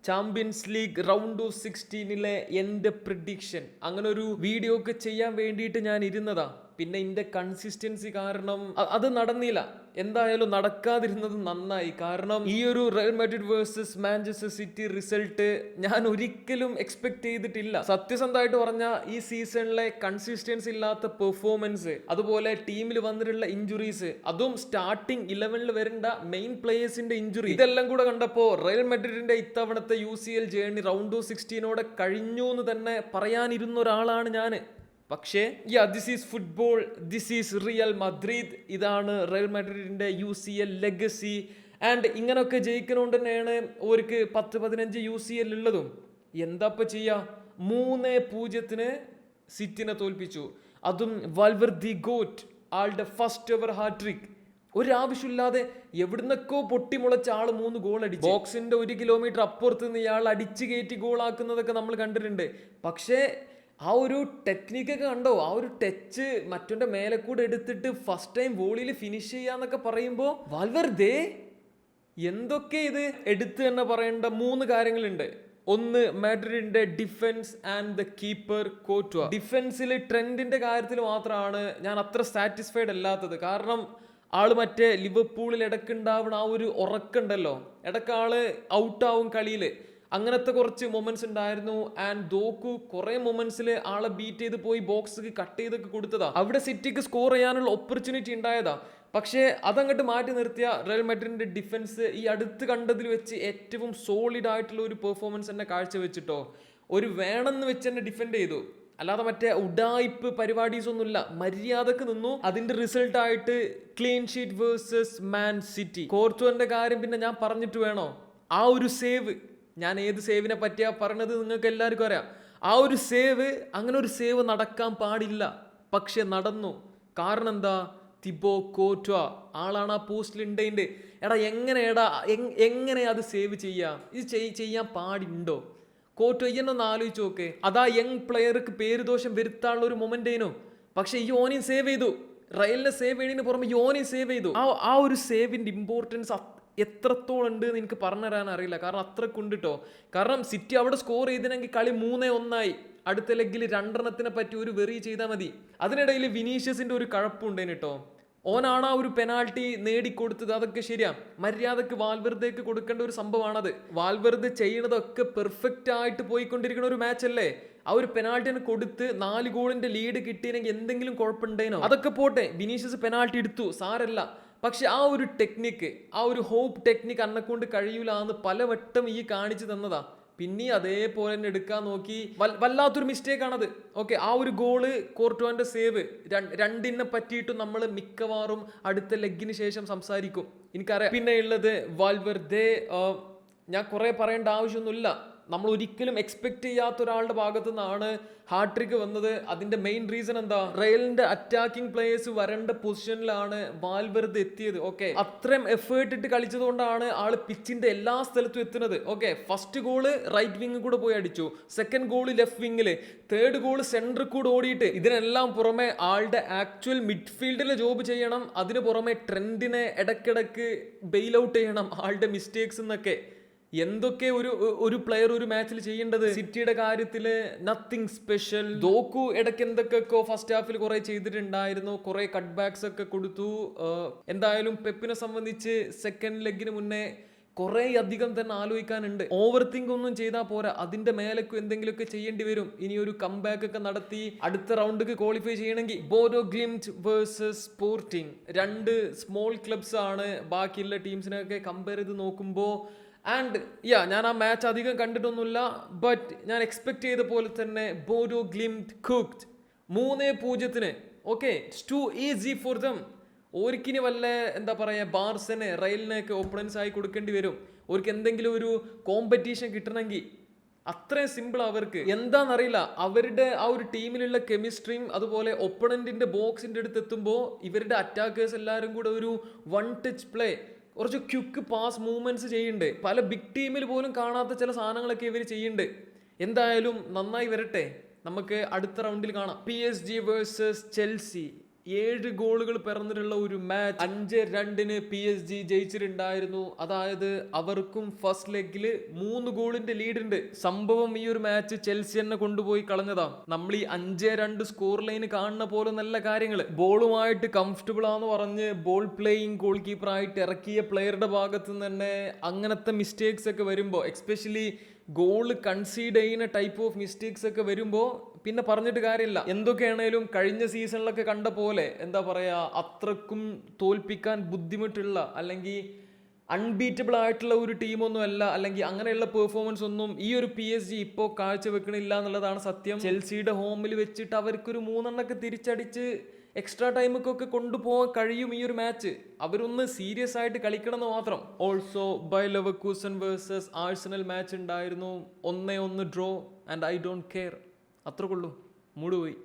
Champions league round of 16 എൻ്റെ prediction അങ്ങനെ ഒരു വീഡിയോ ഒക്കെ ചെയ്യാൻ വേണ്ടിയിട്ട് ഞാൻ ഇരുന്നതാ. പിന്നെ ഇതിന്റെ കൺസിസ്റ്റൻസി കാരണം അത് നടന്നില്ല. എന്തായാലും നടക്കാതിരുന്നത് നന്നായി. കാരണം ഈ ഒരു Real Madrid versus Manchester city result ഞാൻ ഒരിക്കലും എക്സ്പെക്ട് ചെയ്തിട്ടില്ല. സത്യസന്ധമായിട്ട് പറഞ്ഞാൽ ഈ സീസണിലെ കൺസിസ്റ്റൻസി ഇല്ലാത്ത പെർഫോമൻസ്, അതുപോലെ ടീമിൽ വന്നിട്ടുള്ള ഇഞ്ചുറീസ്, അതും സ്റ്റാർട്ടിംഗ് 11 വരേണ്ട മെയിൻ പ്ലേയേഴ്സിന്റെ ഇഞ്ചുറി, ഇതെല്ലാം കൂടെ കണ്ടപ്പോൾ റയൽ മാഡ്രിഡിന്റെ ഇത്തവണത്തെ UCL ജേർണി റൗണ്ട് ഓഫ് 16 കഴിഞ്ഞു എന്ന് തന്നെ പറയാനിരുന്ന ഒരാളാണ് ഞാൻ. പക്ഷേ this is football, this is Real Madrid, ഇതാണ് റയൽ മാഡ്രിഡിന്റെ UCL ലെഗസി. ആൻഡ് ഇങ്ങനെയൊക്കെ ജയിക്കുന്നതുകൊണ്ട് തന്നെയാണ് അവർക്ക് 10-15 UCL ഉള്ളതും. എന്താപ്പ ചെയ്യാ, 3-0 സിറ്റിനെ തോൽപ്പിച്ചു. അതും വാൽവർദി ഗോട്ട്, ആളുടെ ഫസ്റ്റ് എവർ ഹാട്രിക്. ഒരാവശ്യമില്ലാതെ എവിടുന്നൊക്കെ പൊട്ടിമുളച്ച ആള് 3 ഗോൾ അടിച്ചു. ബോക്സിന്റെ 1 കിലോമീറ്റർ അപ്പുറത്ത് നിന്ന് ഇയാൾ അടിച്ചു കയറ്റി ഗോളാക്കുന്നതൊക്കെ നമ്മൾ കണ്ടിട്ടുണ്ട്. പക്ഷേ ആ ഒരു ടെക്നിക്കൊക്കെ കണ്ടോ, ആ ഒരു ടച്ച് മറ്റൊന്റെ മേലെ കൂടെ എടുത്തിട്ട് ഫസ്റ്റ് ടൈം വോളിയിൽ ഫിനിഷ് ചെയ്യാന്നൊക്കെ പറയുമ്പോൾ വാൽവർദേ എന്തൊക്കെ ഇത് എടുത്ത് തന്നെ പറയേണ്ട 3 കാര്യങ്ങളുണ്ട്. ഒന്ന്, മാഡ്രിഡിന്റെ ഡിഫൻസ് ആൻഡ് ദ കീപ്പർ കോർട്വ. ഡിഫൻസിൽ ട്രെൻഡിന്റെ കാര്യത്തിൽ മാത്രമാണ് ഞാൻ അത്ര സാറ്റിസ്ഫൈഡ് അല്ലാത്തത്. കാരണം ആള് മറ്റേ ലിവർപൂളിൽ ഇടക്കുണ്ടാവുന്ന ആ ഒരു ഉറക്കുണ്ടല്ലോ, ഇടക്ക് ആള് ഔട്ടാവും കളിയില്, അങ്ങനത്തെ കുറച്ച് മൊമെന്റ്സ് ഉണ്ടായിരുന്നു. ആൻഡ് ദോക്കു കുറെ മൊമെന്റ്സിൽ ആളെ ബീറ്റ് ചെയ്ത് പോയി ബോക്സ് കട്ട് ചെയ്തൊക്കെ കൊടുത്തതാ. അവിടെ സിറ്റിക്ക് സ്കോർ ചെയ്യാനുള്ള ഓപ്പർച്യൂണിറ്റി ഉണ്ടായതാ. പക്ഷേ അതങ്ങോട്ട് മാറ്റി നിർത്തിയ റയൽ മാഡ്രിഡിന്റെ ഡിഫൻസ് ഈ അടുത്ത് കണ്ടതിൽ വെച്ച് ഏറ്റവും സോളിഡ് ആയിട്ടുള്ള ഒരു പെർഫോമൻസ് തന്നെ കാഴ്ചവെച്ചിട്ടോ. ഒരു വേണമെന്ന് വെച്ച് തന്നെ ഡിഫെൻഡ് ചെയ്തു, അല്ലാതെ മറ്റേ ഉഡായിപ്പ് പരിപാടീസ് ഒന്നുമില്ല, മര്യാദക്ക് നിന്നു. അതിന്റെ റിസൾട്ട് ആയിട്ട് clean sheet versus Man City. കോർത്തുവിന്റെ കാര്യം പിന്നെ ഞാൻ പറഞ്ഞിട്ട് വേണോ? ആ ഒരു സേവ്, ഞാൻ ഏത് സേവിനെ പറ്റിയാ പറഞ്ഞത് നിങ്ങൾക്ക് എല്ലാവർക്കും അറിയാം. ആ ഒരു സേവ്, അങ്ങനെ ഒരു സേവ് നടക്കാൻ പാടില്ല, പക്ഷെ നടന്നു. കാരണം എന്താ, തിബോ കോർട്വ ആളാണ് ആ പോസ്റ്റിൽ ഉണ്ടേണ്ട്. എടാ എങ്ങനെ അത് സേവ് ചെയ്യാം? ഇത് ചെയ്യാൻ പാടുണ്ടോ? കോർട്വ എന്നൊന്ന് ആലോചിച്ച് നോക്ക്. അതാ യങ് പ്ലെയർക്ക് പേര് ദോഷം വരുത്താനുള്ള ഒരു മൊമെന്റേനു. പക്ഷെ ഈ ഓനെയും സേവ് ചെയ്തു. റയലിനെ സേവ് ചെയ്യണതിന് പുറമെ യോനെയും സേവ് ചെയ്തു. ആ ഒരു സേവിന്റെ ഇമ്പോർട്ടൻസ് എത്രത്തോളം ഉണ്ട് എന്ന് എനിക്ക് പറഞ്ഞുതരാൻ അറിയില്ല. കാരണം അത്രക്കുണ്ട് കേട്ടോ. കാരണം സിറ്റി അവിടെ സ്കോർ ചെയ്തിനെങ്കിൽ കളി 3-1. അടുത്ത ലെഗിൽ 2 പറ്റി ഒരു വെറി ചെയ്താൽ മതി. അതിനിടയിൽ വിനീഷ്യസിന്റെ ഒരു കഴപ്പുണ്ടേന് കേട്ടോ. ഓനാണ് ആ ഒരു പെനാൾട്ടി നേടിക്കൊടുത്തത്. അതൊക്കെ ശരിയാ, മര്യാദക്ക് വാൽവർദേക്ക് കൊടുക്കേണ്ട ഒരു സംഭവമാണത്. വാൽവർദ് ചെയ്യണതൊക്കെ പെർഫെക്റ്റ് ആയിട്ട് പോയിക്കൊണ്ടിരിക്കുന്ന ഒരു മാച്ച് അല്ലേ. ആ ഒരു പെനാൾട്ടിന് കൊടുത്ത് 4 ഗോളിന്റെ ലീഡ് കിട്ടിയെങ്കിൽ എന്തെങ്കിലും കുഴപ്പമുണ്ടേനോ? അതൊക്കെ പോട്ടെ, വിനീഷ്യസ് പെനാൾട്ടി എടുത്തു, സാരല്ല. പക്ഷെ ആ ഒരു ടെക്നിക്ക്, ആ ഒരു ഹോപ്പ് ടെക്നിക്ക് അന്നെക്കൊണ്ട് കഴിയൂല എന്ന് പലവട്ടം ഈ കാണിച്ചു തന്നതാ. പിന്നെ അതേപോലെ തന്നെ എടുക്കാൻ നോക്കി, വല്ലാത്തൊരു മിസ്റ്റേക്ക് ആണത്. ഓക്കെ, ആ ഒരു ഗോള്, കോർട്വാന്റെ സേവ്, രണ്ടിനെ പറ്റിയിട്ടും നമ്മൾ മിക്കവാറും അടുത്ത ലെഗിന് ശേഷം സംസാരിക്കും, എനിക്കറിയാം. പിന്നെ ഉള്ളത് വാൽവർദേ. ഞാൻ കുറെ പറയേണ്ട ആവശ്യമൊന്നുമില്ല. നമ്മൾ ഒരിക്കലും എക്സ്പെക്ട് ചെയ്യാത്ത ഒരാളുടെ ഭാഗത്തു നിന്നാണ് ഹാട്രിക് വന്നത്. അതിന്റെ മെയിൻ റീസൺ എന്താ, റയലിന്റെ അറ്റാക്കിംഗ് പ്ലേയേഴ്സ് വരേണ്ട പൊസിഷനിലാണ് വാൽവർദ് എത്തിയത്. ഓക്കെ, അത്രയും എഫേർട്ട് ഇട്ട് കളിച്ചത് കൊണ്ടാണ് ആള് പിച്ചിന്റെ എല്ലാ സ്ഥലത്തും എത്തുന്നത്. Okay, first goal right wing കൂടെ പോയി അടിച്ചു, സെക്കൻഡ് ഗോള് ലെഫ്റ്റ് വിങ്ങില്, തേർഡ് ഗോള് സെന്ററിൽ കൂടെ ഓടിയിട്ട്. ഇതിനെല്ലാം പുറമെ ആളുടെ ആക്ച്വൽ മിഡ്ഫീൽഡിലെ ജോബ് ചെയ്യണം. അതിന് പുറമെ ട്രെൻഡിനെ ഇടയ്ക്കിടയ്ക്ക് ബെയിൽ ഔട്ട് ചെയ്യണം, ആളുടെ മിസ്റ്റേക്സ് എന്നൊക്കെ. എന്തൊക്കെ ഒരു പ്ലെയർ ഒരു മാച്ചിൽ ചെയ്യേണ്ടത്. സിറ്റിയുടെ കാര്യത്തില് നത്തിങ് സ്പെഷ്യൽ. ദോക്കു ഇടയ്ക്ക് എന്തൊക്കെയൊക്കെ ഫസ്റ്റ് ഹാഫിൽ കുറെ ചെയ്തിട്ടുണ്ടായിരുന്നു, കുറെ കട്ട് ബാക്സ് ഒക്കെ കൊടുത്തു. എന്തായാലും പെപ്പിനെ സംബന്ധിച്ച് സെക്കൻഡ് ലെഗിന് മുന്നേ കുറെ അധികം തന്നെ ആലോചിക്കാനുണ്ട്. ഓവർ തിങ്ക് ഒന്നും ചെയ്താൽ പോരാ, അതിന്റെ മേലക്കും എന്തെങ്കിലുമൊക്കെ ചെയ്യേണ്ടി വരും. ഇനി ഒരു കംബാക്ക് ഒക്കെ നടത്തി അടുത്ത റൗണ്ടിക്ക് ക്വാളിഫൈ ചെയ്യണമെങ്കിൽ. Bodo Glimt versus Sporting, 2 small clubs ആണ് ബാക്കിയുള്ള ടീംസിനൊക്കെ കമ്പയർ ചെയ്ത് നോക്കുമ്പോൾ. ആൻഡ് ഞാൻ ആ മാച്ച് അധികം കണ്ടിട്ടൊന്നുമില്ല, ബട്ട് ഞാൻ എക്സ്പെക്ട് ചെയ്ത പോലെ തന്നെ Bodo Glimt cooked 3-0. Okay, it's too easy for them. ഓർക്കിനി വല്ല എന്താ പറയുക, ബാർസനെ റയലിനെയൊക്കെ ഓപ്പണൻസ് ആയി കൊടുക്കേണ്ടി വരും. ഓർക്ക് എന്തെങ്കിലും ഒരു കോമ്പറ്റീഷൻ കിട്ടണമെങ്കിൽ. അത്രയും സിമ്പിൾ അവർക്ക്. എന്താണെന്നറിയില്ല, അവരുടെ ആ ഒരു ടീമിലുള്ള കെമിസ്ട്രിയും അതുപോലെ ഒപ്പണന്റിന്റെ ബോക്സിന്റെ അടുത്ത് എത്തുമ്പോൾ ഇവരുടെ അറ്റാക്കേഴ്സ് എല്ലാവരും കൂടെ ഒരു 1 ടച്ച് പ്ലേ, കുറച്ച് ക്വിക്ക് പാസ് മൂവ്മെന്റ്സ് ചെയ്യുന്നുണ്ട്. പല ബിഗ് ടീമിൽ പോലും കാണാത്ത ചില സാധനങ്ങളൊക്കെ ഇവർ ചെയ്യുന്നുണ്ട്. എന്തായാലും നന്നായി വരട്ടെ, നമുക്ക് അടുത്ത റൗണ്ടിൽ കാണാം. PSG versus Chelsea. 7 ഗോളുകൾ പിറന്നിട്ടുള്ള ഒരു മാച്ച് 5-2 PSG ജയിച്ചിട്ടുണ്ടായിരുന്നു. അതായത് അവർക്കും ഫസ്റ്റ് ലെഗില് 3 ഗോളിന്റെ ലീഡ് ഉണ്ട്. സംഭവം ഈ ഒരു മാച്ച് ചെൽസി തന്നെ കൊണ്ടുപോയി കളഞ്ഞതാ. നമ്മൾ ഈ 5-2 സ്കോർ ലൈന് കാണുന്ന പോലെ നല്ല കാര്യങ്ങൾ ബോളുമായിട്ട് കംഫർട്ടബിൾ ആണെന്ന് പറഞ്ഞ് ബോൾ പ്ലേയിങ് ഗോൾ കീപ്പർ ആയിട്ട് ഇറക്കിയ പ്ലെയറുടെ ഭാഗത്ത് നിന്ന് തന്നെ അങ്ങനത്തെ മിസ്റ്റേക്സ് ഒക്കെ വരുമ്പോൾ, എക്സ്പെഷ്യലി ഗോൾ കൺസീഡ് ചെയ്യുന്ന ടൈപ്പ് ഓഫ് മിസ്റ്റേക്സ് ഒക്കെ വരുമ്പോൾ പിന്നെ പറഞ്ഞിട്ട് കാര്യമില്ല. എന്തൊക്കെയാണേലും കഴിഞ്ഞ സീസണിലൊക്കെ കണ്ട പോലെ എന്താ പറയുക, അത്രക്കും തോൽപ്പിക്കാൻ ബുദ്ധിമുട്ടുള്ള അല്ലെങ്കിൽ അൺബീറ്റബിൾ ആയിട്ടുള്ള ഒരു ടീമൊന്നും അല്ല, അല്ലെങ്കിൽ അങ്ങനെയുള്ള പെർഫോമൻസ് ഒന്നും ഈ ഒരു PSG ഇപ്പോൾ കാഴ്ചവെക്കണില്ല എന്നുള്ളതാണ് സത്യം. ചെൽസിയുടെ ഹോമിൽ വെച്ചിട്ട് അവർക്കൊരു 3 തിരിച്ചടിച്ച് എക്സ്ട്രാ ടൈമൊക്കെ കൊണ്ടുപോകാൻ കഴിയും ഈ ഒരു മാച്ച്. അവരൊന്ന് സീരിയസ് ആയിട്ട് കളിക്കണം എന്ന് മാത്രം. Also Bayer Leverkusen versus Arsenal match ഉണ്ടായിരുന്നു. 1-1 draw and I don't care. അത്രക്കുള്ളൂ, മൂട് പോയി.